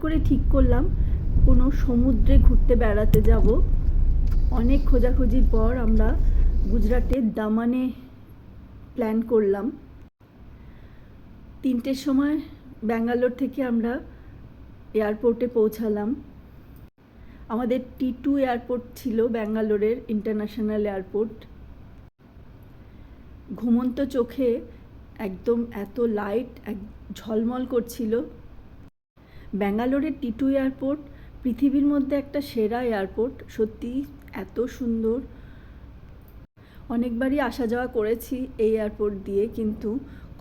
করে ঠিক করলাম কোনো সমুদ্রে ঘুরতে বেড়াতে যাব। অনেক খোঁজাখুঁজির পর আমরা গুজরাটের দামানে প্ল্যান করলাম। 3টের সময় ব্যাঙ্গালোর থেকে আমরা এয়ারপোর্টে পৌঁছালাম। আমাদের T2 এয়ারপোর্ট ছিল ব্যাঙ্গালোরের ইন্টারন্যাশনাল এয়ারপোর্ট। ঘুমন্ত চোখে একদম এত লাইট ঝলমল করছিল। ব্যাঙ্গালোরের T2 এয়ারপোর্ট পৃথিবীর মধ্যে একটা সেরা এয়ারপোর্ট। সত্যি এত সুন্দর। অনেকবারই আসা যাওয়া করেছি এই এয়ারপোর্ট দিয়ে, কিন্তু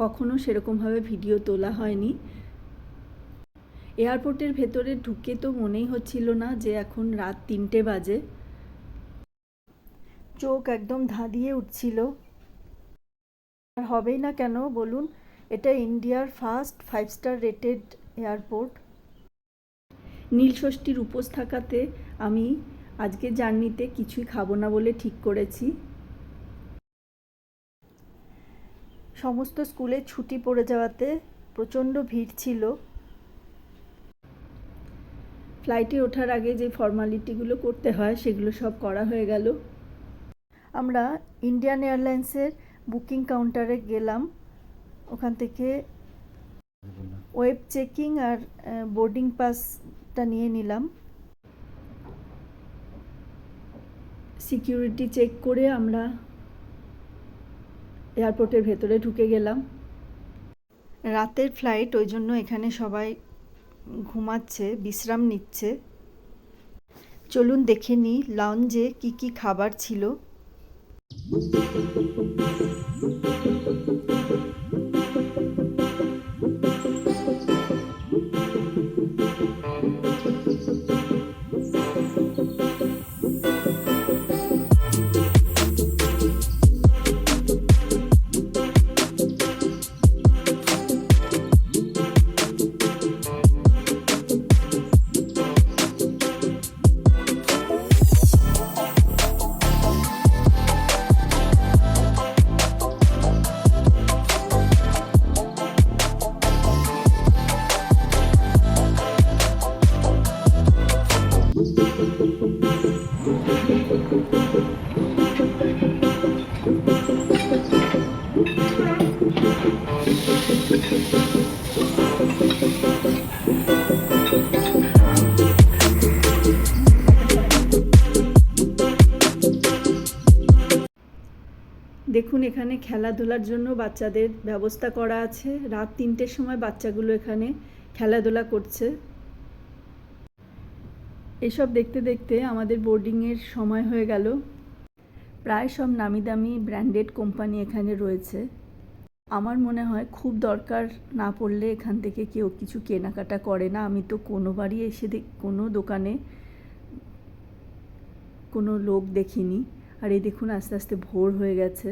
কখনো সেরকমভাবে ভিডিও তোলা হয়নি। এয়ারপোর্টের ভেতরে ঢুকে তো মনেই হচ্ছিল না যে এখন রাত 3টে বাজে। চোখ একদম ধাঁধিয়ে উঠছিল। আর হবেই না কেন বলুন, এটা ইন্ডিয়ার ফার্স্ট 5 স্টার রেটেড এয়ারপোর্ট। নীলষষ্ঠীর উপোস থাকাতে আমি আজকে জার্নিতে কিছুই খাবো না বলে ঠিক করেছি। সমস্ত স্কুলে ছুটি পড়ে যাওয়াতে প্রচণ্ড ভিড় ছিল। ফ্লাইটে ওঠার আগে যে ফর্মালিটিগুলো করতে হয় সেগুলো সব করা হয়ে গেল। আমরা ইন্ডিয়ান এয়ারলাইন্সের বুকিং কাউন্টারে গেলাম। ওখান থেকে ওয়েব চেকিং আর বোর্ডিং পাসটা নিয়ে নিলাম। সিকিউরিটি চেক করে আমরা এয়ারপোর্টের ভেতরে ঢুকে গেলাম। রাতের ফ্লাইট, ওই জন্য এখানে সবাই ঘুমাচ্ছে, বিশ্রাম নিচ্ছে। চলুন দেখে নিই লাউঞ্জে কি কি খাবার ছিল। দেখুন এখানে খেলাধুলার জন্য বাচ্চাদের ব্যবস্থা করা আছে। রাত 3টের সময় বাচ্চাগুলো এখানে খেলাধুলা করছে। এসব দেখতে দেখতে আমাদের বোর্ডিংয়ের সময় হয়ে গেল। প্রায় সব নামি দামি ব্র্যান্ডেড কোম্পানি এখানে রয়েছে। আমার মনে হয় খুব দরকার না পড়লে এখান থেকে কেউ কিছু কেনাকাটা করে না। আমি তো কোনোবারই এসে কোনো দোকানে কোনো লোক দেখিনি। আর এই দেখুন আস্তে আস্তে ভোর হয়ে গেছে।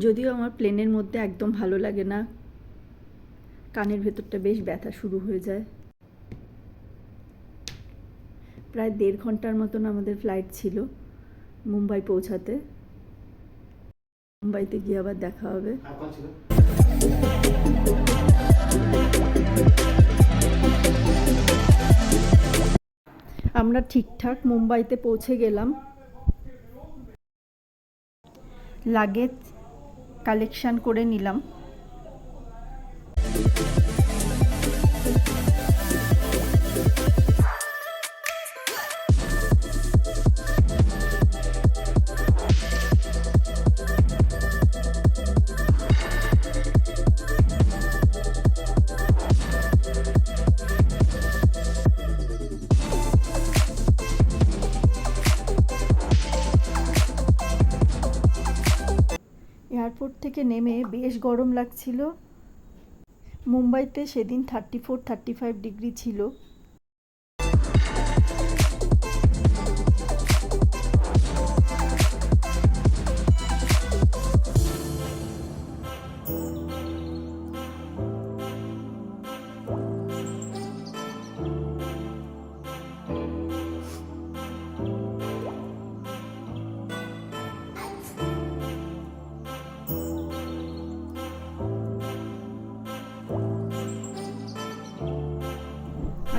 যদিও আমার প্লেনের মধ্যে একদম ভালো লাগে না, কানের ভেতরটা বেশ ব্যথা শুরু হয়ে যায়। প্রায় 1.5 ঘন্টার মতন আমাদের ফ্লাইট ছিল মুম্বাই পৌঁছাতে। মুম্বাইতে গিয়ে আবার দেখা হবে। আমরা ঠিকঠাক মুম্বাইতে পৌঁছে গেলাম। লাগেজ কালেকশন করে নিলাম। এয়ারপোর্ট থেকে নেমে বেশ গরম লাগছিল। মুম্বাইতে সেদিন 34-35 ডিগ্রি ছিল।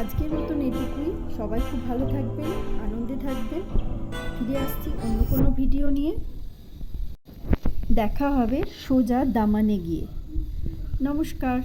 আজকের মতন এটুকুই। সবাই খুব ভালো থাকবেন, আনন্দে থাকবেন। ফিরে আসছি অন্য কোনো ভিডিও নিয়ে। দেখা হবে সোজা দামানে গিয়ে। নমস্কার।